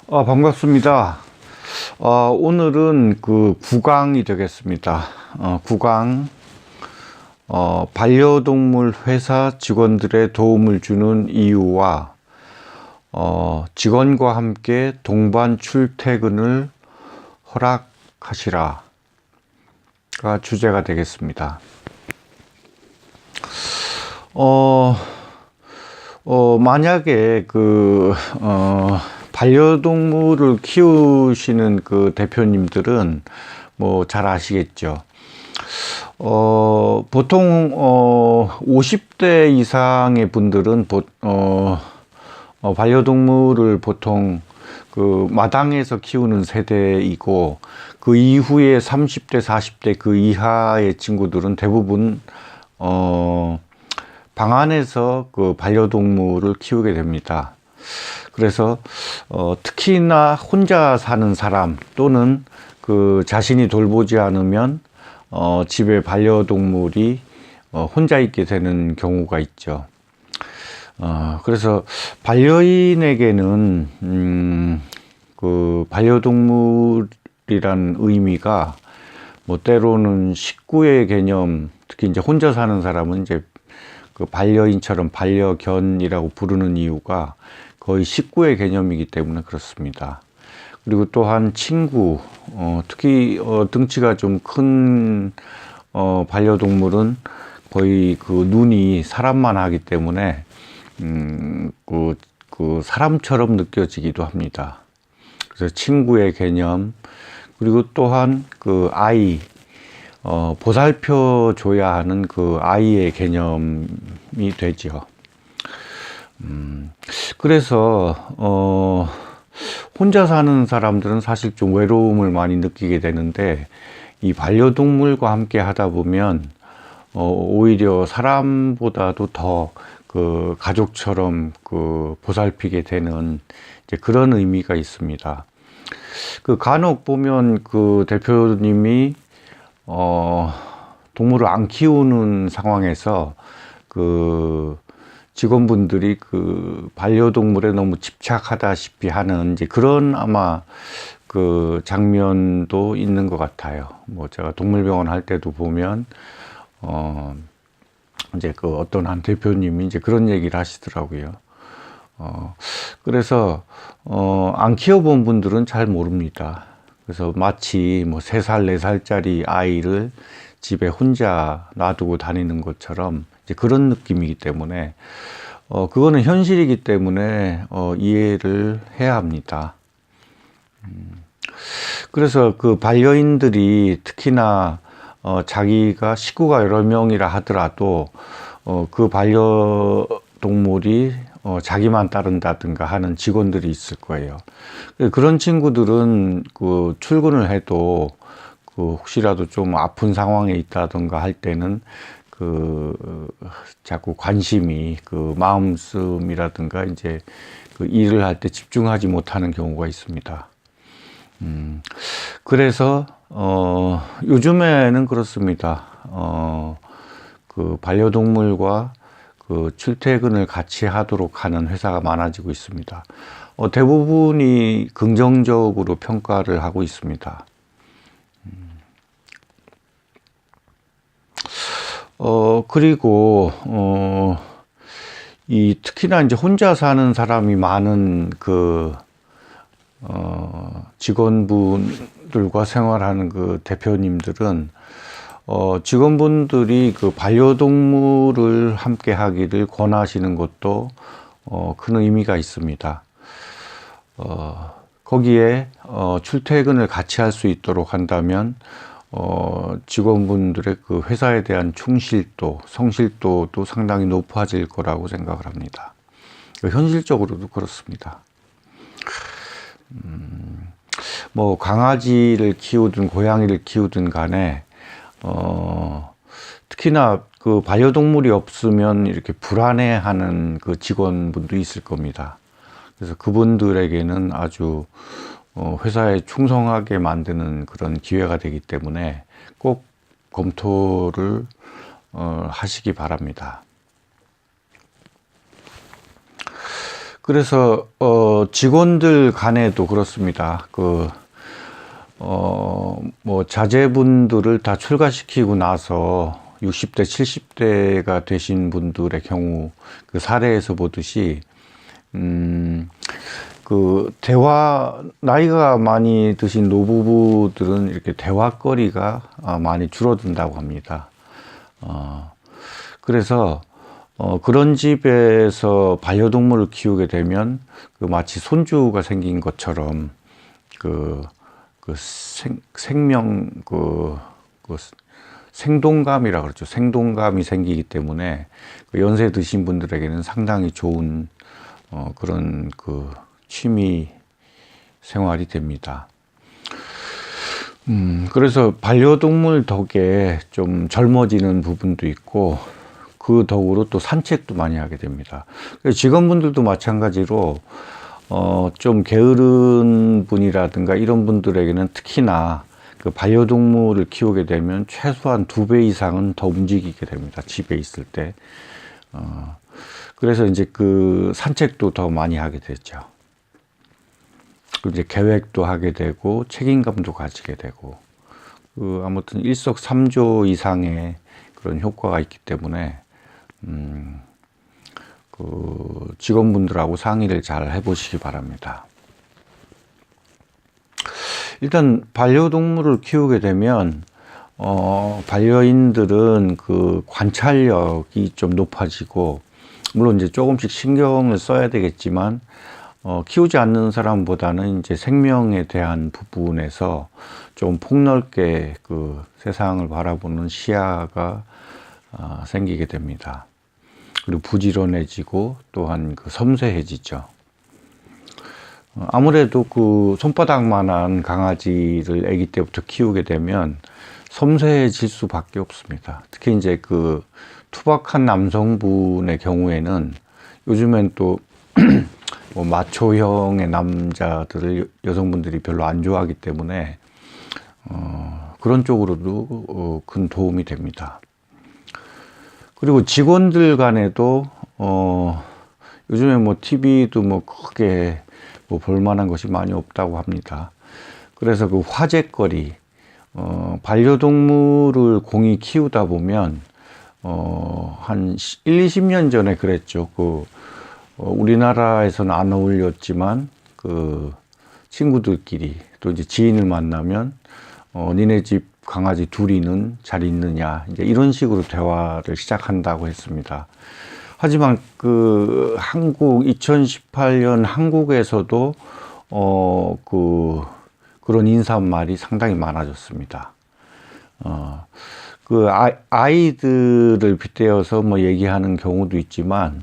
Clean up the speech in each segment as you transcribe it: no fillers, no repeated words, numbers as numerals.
반갑습니다. 오늘은 그 구강이 되겠습니다. 구강, 반려동물 회사 직원들의 도움을 주는 이유와, 직원과 함께 동반 출퇴근을 허락하시라가 주제가 되겠습니다. 만약에 반려동물을 키우시는 그 대표님들은 뭐 잘 아시겠죠. 보통 50대 이상의 분들은 반려동물을 보통 그 마당에서 키우는 세대이고, 그 이후에 30대, 40대 그 이하의 친구들은 대부분 방 안에서 그 반려동물을 키우게 됩니다. 그래서 특히나 혼자 사는 사람 또는 그 자신이 돌보지 않으면 집에 반려동물이 혼자 있게 되는 경우가 있죠. 그래서 반려인에게는 그 반려동물이란 의미가 뭐 때로는 식구의 개념, 특히 이제 혼자 사는 사람은 이제 그 반려인처럼 반려견이라고 부르는 이유가 거의 식구의 개념이기 때문에 그렇습니다. 그리고 또한 친구, 특히 등치가 좀 큰 반려동물은 거의 그 눈이 사람만 하기 때문에 그 사람처럼 느껴지기도 합니다. 그래서 친구의 개념, 그리고 또한 그 아이, 보살펴 줘야 하는 그 아이의 개념이 되죠. 그래서 혼자 사는 사람들은 사실 좀 외로움을 많이 느끼게 되는데, 이 반려동물과 함께 하다 보면 오히려 사람보다도 더 그 가족처럼 그 보살피게 되는 이제 그런 의미가 있습니다. 그 간혹 보면 그 대표님이 동물을 안 키우는 상황에서 그 직원분들이 그 반려동물에 너무 집착하다시피 하는 이제 그런 아마 그 장면도 있는 것 같아요. 뭐 제가 동물병원 할 때도 보면 이제 그 어떤 한 대표님이 이제 그런 얘기를 하시더라고요. 그래서 안 키워본 분들은 잘 모릅니다. 그래서 마치 뭐 3살, 4살짜리 아이를 집에 혼자 놔두고 다니는 것처럼 이제 그런 느낌이기 때문에 그거는 현실이기 때문에 이해를 해야 합니다. 그래서 그 반려인들이 특히나 자기가 식구가 여러 명이라 하더라도 그 반려동물이 자기만 따른다든가 하는 직원들이 있을 거예요. 그런 친구들은 그 출근을 해도 그 혹시라도 좀 아픈 상황에 있다든가 할 때는 그 자꾸 관심이 그 마음씀이라든가 이제 그 일을 할 때 집중하지 못하는 경우가 있습니다. 그래서 요즘에는 그렇습니다. 그 반려동물과 그 출퇴근을 같이 하도록 하는 회사가 많아지고 있습니다. 대부분이 긍정적으로 평가를 하고 있습니다. 그리고 이 특히나 이제 혼자 사는 사람이 많은 그 직원분들과 생활하는 그 대표님들은 직원분들이 그 반려동물을 함께 하기를 권하시는 것도 큰 의미가 있습니다. 거기에 출퇴근을 같이 할 수 있도록 한다면 직원분들의 그 회사에 대한 충실도, 성실도도 상당히 높아질 거라고 생각을 합니다. 현실적으로도 그렇습니다. 뭐 강아지를 키우든 고양이를 키우든 간에 특히나 그 반려동물이 없으면 이렇게 불안해하는 그 직원분도 있을 겁니다. 그래서 그분들에게는 아주 회사에 충성하게 만드는 그런 기회가 되기 때문에 꼭 검토를 하시기 바랍니다. 그래서 직원들 간에도 그렇습니다. 뭐 자제분들을 다 출가시키고 나서 60대, 70대가 되신 분들의 경우 그 사례에서 보듯이 나이가 많이 드신 노부부들은 이렇게 대화거리가 많이 줄어든다고 합니다. 그래서 그런 집에서 반려동물을 키우게 되면 마치 손주가 생긴 것처럼 생동감이라 그러죠. 생동감이 생기기 때문에 연세 드신 분들에게는 상당히 좋은 그런 취미 생활이 됩니다. 그래서 반려동물 덕에 좀 젊어지는 부분도 있고 그 덕으로 또 산책도 많이 하게 됩니다. 직원분들도 마찬가지로 좀 게으른 분이라든가 이런 분들에게는 특히나 그 반려동물을 키우게 되면 최소한 2배 이상은 더 움직이게 됩니다. 집에 있을 때. 그래서 이제 그 산책도 더 많이 하게 되죠. 이제 계획도 하게 되고 책임감도 가지게 되고 아무튼 일석삼조 이상의 그런 효과가 있기 때문에 직원분들하고 상의를 잘 해보시기 바랍니다. 일단 반려동물을 키우게 되면 반려인들은 그 관찰력이 좀 높아지고 물론 이제 조금씩 신경을 써야 되겠지만 키우지 않는 사람보다는 이제 생명에 대한 부분에서 좀 폭넓게 그 세상을 바라보는 시야가 생기게 됩니다. 그리고 부지런해지고 또한 그 섬세해지죠. 아무래도 그 손바닥만한 강아지를 아기 때부터 키우게 되면 섬세해질 수밖에 없습니다. 특히 이제 그 투박한 남성분의 경우에는 요즘엔 또 뭐 마초형의 남자들을 여성분들이 별로 안 좋아하기 때문에 그런 쪽으로도 큰 도움이 됩니다. 그리고 직원들 간에도 요즘에 뭐 TV도 뭐 크게 뭐 볼만한 것이 많이 없다고 합니다. 그래서 그 화제거리, 반려동물을 공이 키우다 보면 한 1, 20년 전에 그랬죠. 우리나라에서는 안 어울렸지만 그 친구들끼리 또 이제 지인을 만나면 니네 집 강아지 둘이는 잘 있느냐 이제 이런 식으로 대화를 시작한다고 했습니다. 하지만 그 2018년 한국에서도 그런 인사말이 상당히 많아졌습니다. 아이들을 빗대어서 뭐 얘기하는 경우도 있지만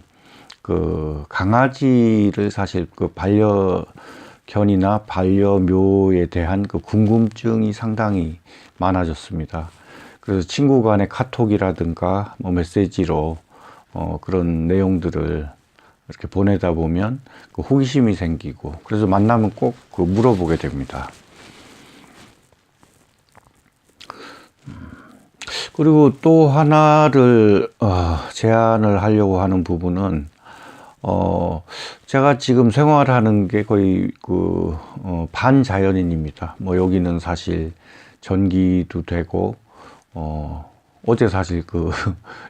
그 강아지를 사실 그 반려견이나 반려묘에 대한 그 궁금증이 상당히 많아졌습니다. 그래서 친구 간의 카톡이라든가 뭐 메시지로 그런 내용들을 이렇게 보내다 보면 그 호기심이 생기고 그래서 만나면 꼭 물어보게 됩니다. 그리고 또 하나를 제안을 하려고 하는 부분은 제가 지금 생활하는 게 거의 반자연인입니다. 뭐 여기는 사실 전기도 되고 어제 사실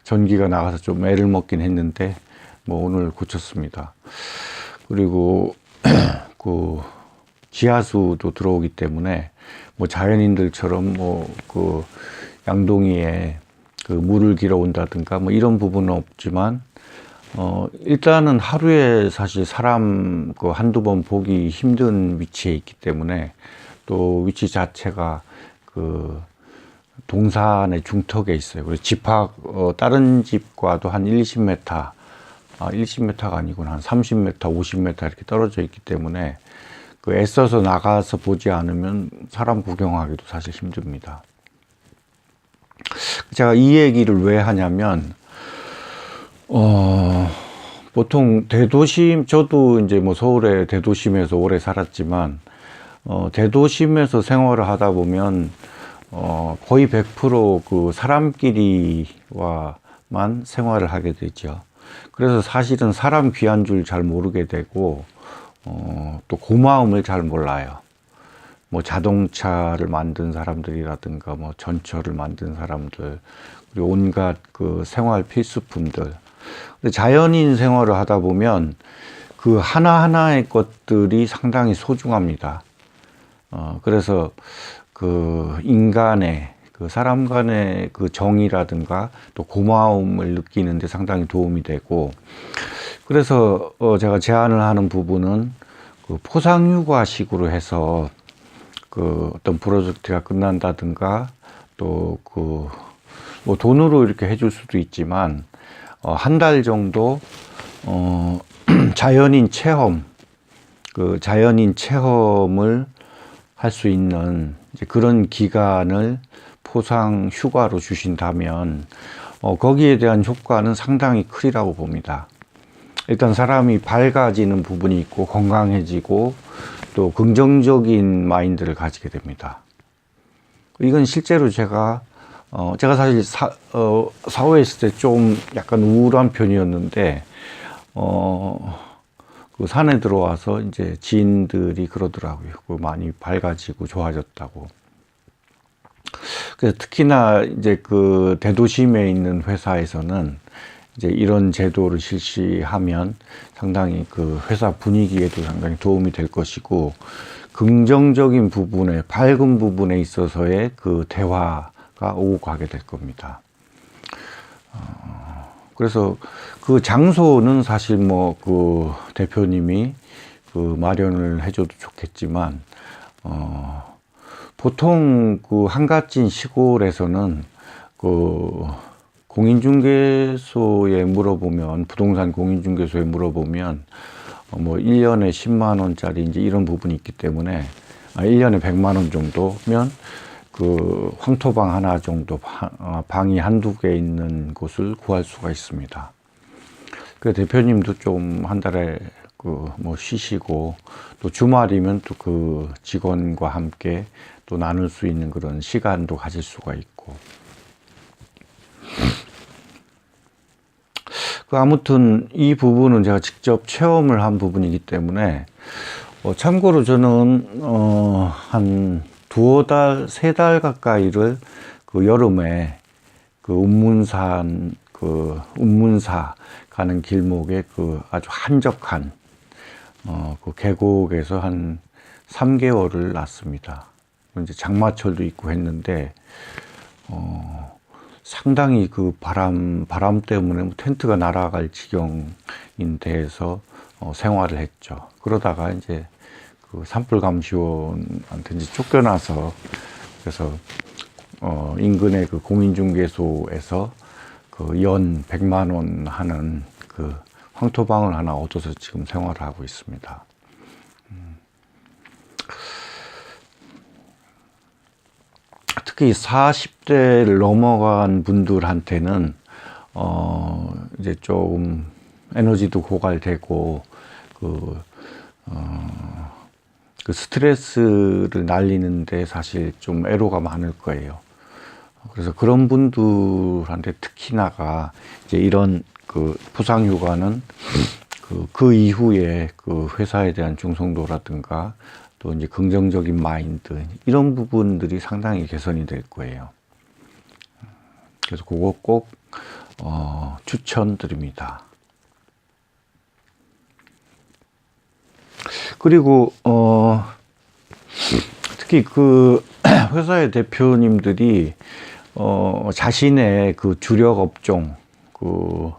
전기가 나가서 좀 애를 먹긴 했는데 뭐 오늘 고쳤습니다. 그리고 지하수도 들어오기 때문에 뭐 자연인들처럼 양동이에 물을 길어 온다든가 뭐 이런 부분은 없지만 일단은 하루에 사실 사람 한두 번 보기 힘든 위치에 있기 때문에 또 위치 자체가 동산의 중턱에 있어요. 그래서 다른 집과도 한 20m, 20m가 아니구나. 한 30m, 50m 이렇게 떨어져 있기 때문에 애써서 나가서 보지 않으면 사람 구경하기도 사실 힘듭니다. 제가 이 얘기를 왜 하냐면, 보통 대도심, 저도 이제 뭐 서울의 대도심에서 오래 살았지만, 대도심에서 생활을 하다 보면, 거의 100% 사람끼리와만 생활을 하게 되죠. 그래서 사실은 사람 귀한 줄 잘 모르게 되고, 또 고마움을 잘 몰라요. 뭐 자동차를 만든 사람들이라든가, 뭐 전철을 만든 사람들, 그리고 온갖 그 생활 필수품들. 근데 자연인 생활을 하다 보면 그 하나하나의 것들이 상당히 소중합니다. 그래서 그 인간의 그 사람 간의 그 정이라든가 또 고마움을 느끼는데 상당히 도움이 되고, 그래서 제가 제안을 하는 부분은 그 포상휴가식으로 해서 그 어떤 프로젝트가 끝난다든가, 또 그 뭐 돈으로 이렇게 해줄 수도 있지만 한 달 정도 자연인 체험, 그 자연인 체험을 할 수 있는 이제 그런 기간을 포상 휴가로 주신다면 거기에 대한 효과는 상당히 크리라고 봅니다. 일단 사람이 밝아지는 부분이 있고 건강해지고 또 긍정적인 마인드를 가지게 됩니다. 이건 실제로 제가 사실 사회에 있을 때 좀 약간 우울한 편이었는데 그 산에 들어와서 이제 지인들이 그러더라고요. 그 많이 밝아지고 좋아졌다고. 그래서 특히나 이제 그 대도심에 있는 회사에서는 이제 이런 제도를 실시하면 상당히 그 회사 분위기에도 상당히 도움이 될 것이고, 긍정적인 부분에, 밝은 부분에 있어서의 그 대화가 오고 가게 될 겁니다. 그래서 그 장소는 사실 뭐 그 대표님이 그 마련을 해줘도 좋겠지만, 보통 그 한갓진 시골에서는 그 공인중개소에 물어보면, 부동산 공인중개소에 물어보면 뭐 1년에 10만 원짜리 이제 이런 부분이 있기 때문에 1년에 100만 원 정도면 그 황토방 하나 정도, 방이 한두 개 있는 곳을 구할 수가 있습니다. 그 대표님도 좀 한 달에 그 뭐 쉬시고, 또 주말이면 또 그 직원과 함께 또 나눌 수 있는 그런 시간도 가질 수가 있고. 아무튼 이 부분은 제가 직접 체험을 한 부분이기 때문에, 참고로 저는 한 두어 달, 세 달 가까이를 그 여름에 그 운문사 가는 길목에 그 아주 한적한 그 계곡에서 한 3개월을 놨습니다. 이제 장마철도 있고 했는데 상당히 그 바람 때문에 뭐 텐트가 날아갈 지경인 데에서 생활을 했죠. 그러다가 이제 그 산불감시원한테 이제 쫓겨나서, 그래서 인근의 그 공인중개소에서 그 연 100만 원 하는 그 황토방을 하나 얻어서 지금 생활을 하고 있습니다. 특히 40대를 넘어간 분들한테는 이제 조금 에너지도 고갈되고 그 스트레스를 날리는데 사실 좀 애로가 많을 거예요. 그래서 그런 분들한테 특히나가 이제 이런 그 포상휴가는 그 이후에 그 회사에 대한 충성도라든가 또 이제 긍정적인 마인드, 이런 부분들이 상당히 개선이 될 거예요. 그래서 그거 꼭 추천드립니다. 그리고 특히 그 회사의 대표님들이 자신의 그 주력 업종, 그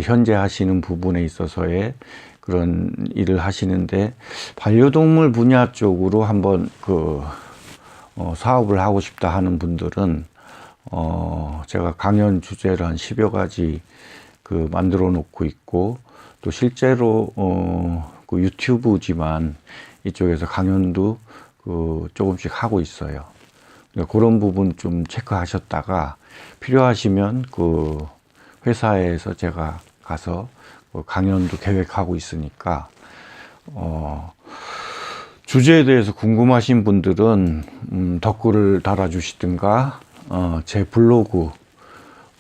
현재 하시는 부분에 있어서의 그런 일을 하시는데, 반려동물 분야 쪽으로 한번 그 사업을 하고 싶다 하는 분들은 제가 강연 주제를 한 10여 가지 그 만들어 놓고 있고, 또 실제로 그 유튜브지만 이쪽에서 강연도 그 조금씩 하고 있어요. 그러니까 그런 부분 좀 체크하셨다가 필요하시면 그 회사에서 제가 가서 강연도 계획하고 있으니까, 주제에 대해서 궁금하신 분들은 댓글을 달아주시든가 제 블로그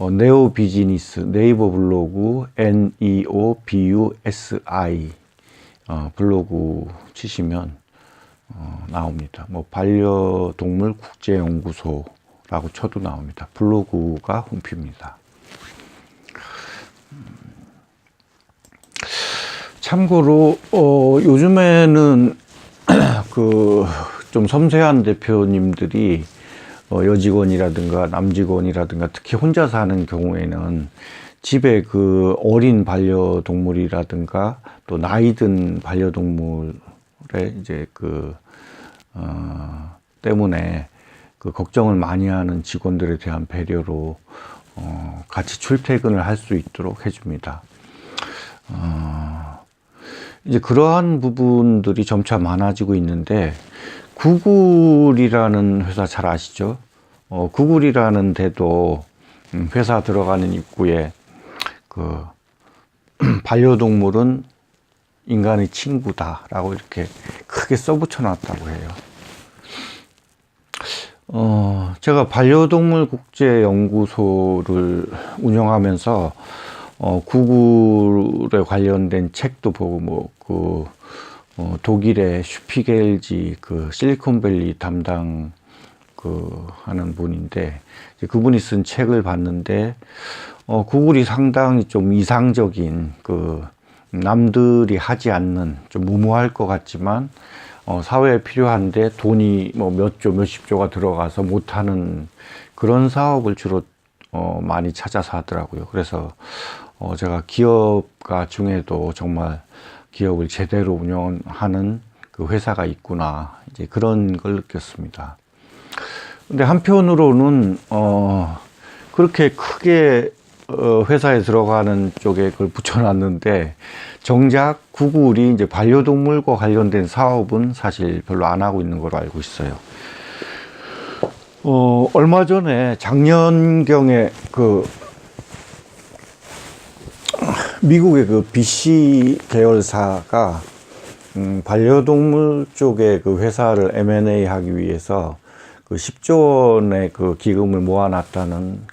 네오 비즈니스, 네이버 블로그, NEOBUSI, 블로그 치시면, 나옵니다. 뭐, 반려동물 국제연구소라고 쳐도 나옵니다. 블로그가 홈피입니다. 참고로, 요즘에는, 좀 섬세한 대표님들이, 여직원이라든가 남직원이라든가 특히 혼자 사는 경우에는 집에 그 어린 반려동물이라든가 또 나이 든 반려동물의 이제 때문에 그 걱정을 많이 하는 직원들에 대한 배려로 같이 출퇴근을 할 수 있도록 해줍니다. 이제 그러한 부분들이 점차 많아지고 있는데, 구글이라는 회사 잘 아시죠? 구글이라는 데도 회사 들어가는 입구에 반려동물은 인간의 친구다라고 이렇게 크게 써붙여 놨다고 해요. 제가 반려동물 국제연구소를 운영하면서 구글에 관련된 책도 보고 독일의 슈피겔지 실리콘밸리 담당 하는 분인데 그분이 쓴 책을 봤는데 구글이 상당히 좀 이상적인 남들이 하지 않는 좀 무모할 것 같지만 사회에 필요한데 돈이 뭐 몇 조, 몇십 조가 들어가서 못하는 그런 사업을 주로 많이 찾아서 하더라고요. 그래서 제가 기업가 중에도 정말 기업을 제대로 운영하는 그 회사가 있구나, 이제 그런 걸 느꼈습니다. 근데 한편으로는 그렇게 크게 회사에 들어가는 쪽에 그걸 붙여놨는데 정작 구글이 이제 반려동물과 관련된 사업은 사실 별로 안 하고 있는 걸로 알고 있어요. 얼마 전에 작년경에 미국의 BC 계열사가 반려동물 쪽의 회사를 M&A 하기 위해서 10조 원의 기금을 모아놨다는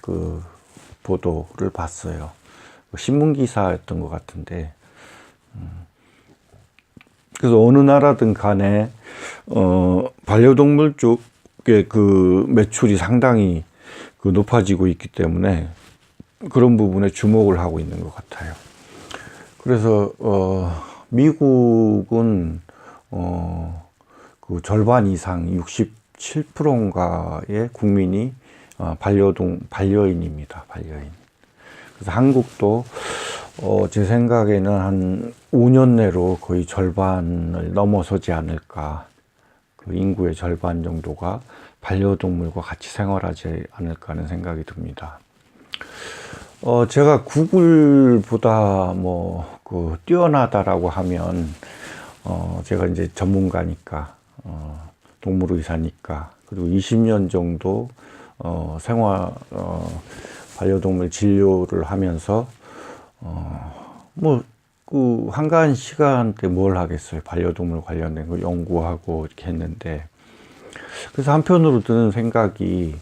보도를 봤어요. 신문 기사였던 것 같은데, 그래서 어느 나라든 간에 반려동물 쪽의 매출이 상당히 높아지고 있기 때문에 그런 부분에 주목을 하고 있는 것 같아요. 그래서 미국은 절반 이상 67%인가의 국민이 반려인입니다. 반려인. 그래서 한국도 제 생각에는 한 5년 내로 거의 절반을 넘어서지 않을까. 인구의 절반 정도가 반려동물과 같이 생활하지 않을까 하는 생각이 듭니다. 제가 구글보다 뛰어나다라고 하면, 제가 이제 전문가니까, 동물의사니까, 그리고 20년 정도, 반려동물 진료를 하면서, 한가한 시간대 뭘 하겠어요. 반려동물 관련된 거 연구하고 이렇게 했는데. 그래서 한편으로 드는 생각이,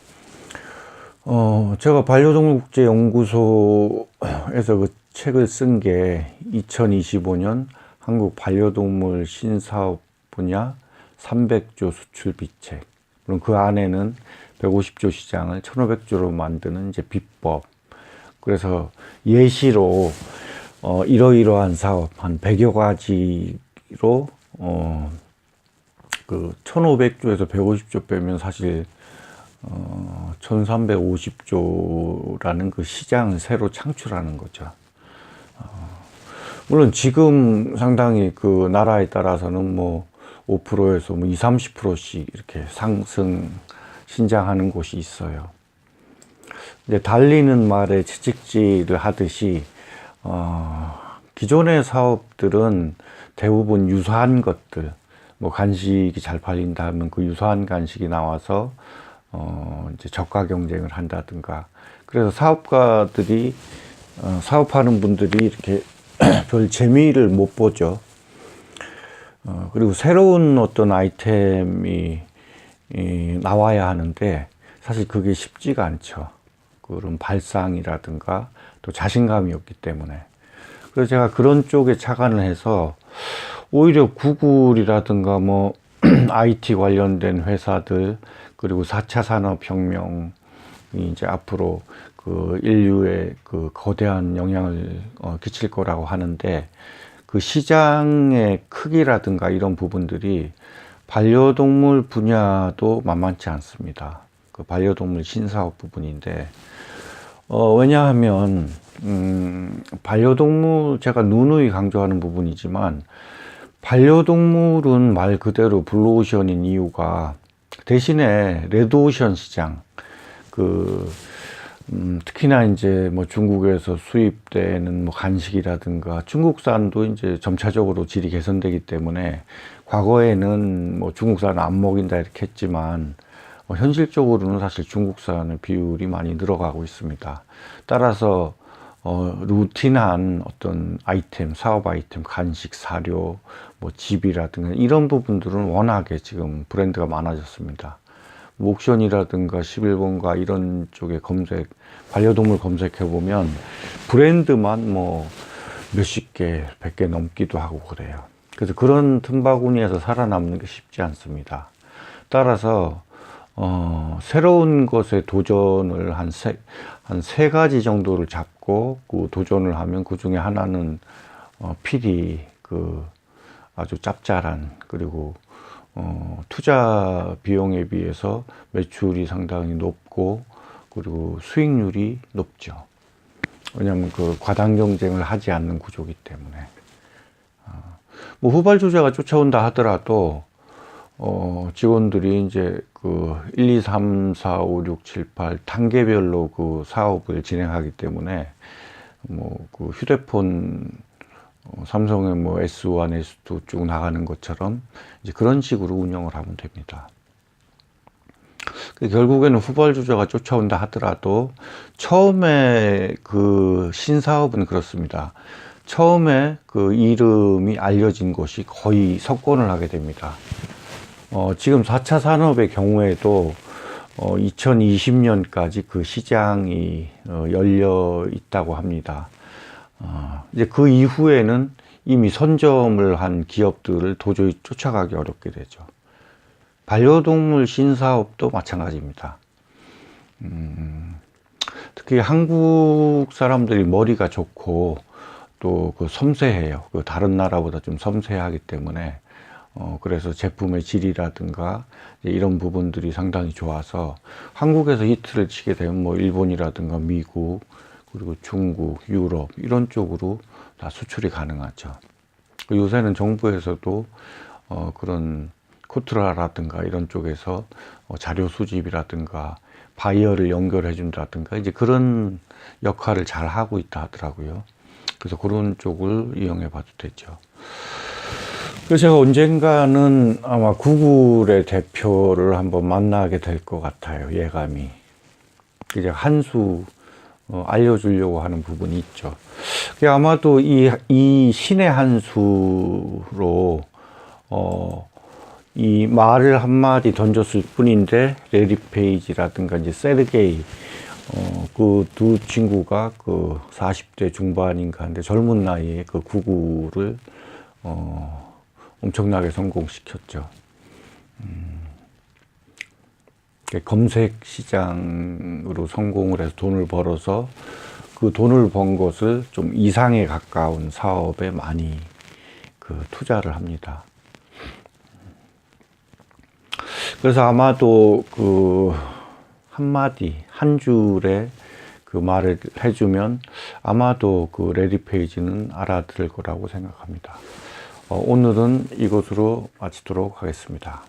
제가 반려동물 국제연구소에서 책을 쓴 게 2025년 한국 반려동물 신사업 분야 300조 수출 비책. 물론 그 안에는 150조 시장을 1,500조로 만드는 이제 비법. 그래서 예시로 이러이러한 사업 한 100여 가지로 1,500조에서 150조 빼면 사실 1,350조라는 시장을 새로 창출하는 거죠. 물론 지금 상당히 나라에 따라서는 5%에서 20, 30%씩 이렇게 신장하는 곳이 있어요. 이제 달리는 말에 채찍질을 하듯이, 기존의 사업들은 대부분 유사한 것들, 간식이 잘 팔린다면 그 유사한 간식이 나와서 이제 저가 경쟁을 한다든가. 그래서 사업가들이 사업하는 분들이 이렇게 별 재미를 못 보죠. 그리고 새로운 어떤 아이템이 나와야 하는데 사실 그게 쉽지가 않죠. 그런 발상이라든가 또 자신감이 없기 때문에. 그래서 제가 그런 쪽에 착안을 해서 오히려 구글이라든가 뭐 IT 관련된 회사들, 그리고 4차 산업혁명이 이제 앞으로 그 인류에 그 거대한 영향을 끼칠 거라고 하는데, 그 시장의 크기라든가 이런 부분들이 반려동물 분야도 만만치 않습니다. 그 반려동물 신사업 부분인데, 왜냐하면 반려동물, 제가 누누이 강조하는 부분이지만 반려동물은 말 그대로 블루오션인 이유가, 대신에 레드오션 시장, 특히나 이제 뭐 중국에서 수입되는 뭐 간식이라든가 중국산도 이제 점차적으로 질이 개선되기 때문에, 과거에는 뭐 중국산은 안 먹인다 이렇게 했지만 현실적으로는 사실 중국산의 비율이 많이 늘어가고 있습니다. 따라서 루틴한 어떤 아이템, 사업 아이템, 간식, 사료, 뭐 집이라든가 이런 부분들은 워낙에 지금 브랜드가 많아졌습니다. 옥션이라든가 11번가 이런 쪽에 반려동물 검색해보면 브랜드만 뭐 몇십 개, 100개 넘기도 하고 그래요. 그래서 그런 틈바구니에서 살아남는 게 쉽지 않습니다. 따라서 새로운 것에 도전을 한 세 가지 정도를 잡고 그 도전을 하면, 그 중에 하나는 필히 아주 짭짤한, 그리고 투자 비용에 비해서 매출이 상당히 높고, 그리고 수익률이 높죠. 왜냐하면 그 과당 경쟁을 하지 않는 구조이기 때문에. 뭐 후발주자가 쫓아온다 하더라도 직원들이 이제 그 1, 2, 3, 4, 5, 6, 7, 8 단계별로 그 사업을 진행하기 때문에, 뭐 그 휴대폰 삼성의 뭐 S1, S2 쭉 나가는 것처럼 이제 그런 식으로 운영을 하면 됩니다. 결국에는 후발주자가 쫓아온다 하더라도 처음에 그 신사업은 그렇습니다. 처음에 그 이름이 알려진 곳이 거의 석권을 하게 됩니다. 지금 4차 산업의 경우에도 2020년까지 그 시장이 열려 있다고 합니다. 이제 그 이후에는 이미 선점을 한 기업들을 도저히 쫓아가기 어렵게 되죠. 반려동물 신사업도 마찬가지입니다. 특히 한국 사람들이 머리가 좋고 또 그 섬세해요. 그 다른 나라보다 좀 섬세하기 때문에 그래서 제품의 질이라든가 이런 부분들이 상당히 좋아서 한국에서 히트를 치게 되면 뭐 일본이라든가 미국, 그리고 중국, 유럽 이런 쪽으로 다 수출이 가능하죠. 요새는 정부에서도 그런 코트라라든가 이런 쪽에서 자료 수집이라든가 바이어를 연결해 준다든가 이제 그런 역할을 잘 하고 있다 하더라고요. 그래서 그런 쪽을 이용해 봐도 되죠. 그래서 제가 언젠가는 아마 구글의 대표를 한번 만나게 될 것 같아요. 예감이. 이제 한 수 알려주려고 하는 부분이 있죠. 아마도 이 신의 한 수로 이 말을 한마디 던졌을 뿐인데, 레리 페이지라든가 이제 세르게이 그 두 친구가 그 40대 중반인가 한데 젊은 나이에 그 구글을 엄청나게 성공시켰죠. 검색 시장으로 성공을 해서 돈을 벌어서 그 돈을 번 것을 좀 이상에 가까운 사업에 많이 그 투자를 합니다. 그래서 아마도 그 한마디, 한 줄에 그 말을 해주면 아마도 그 레리 페이지는 알아들을 거라고 생각합니다. 오늘은 이것으로 마치도록 하겠습니다.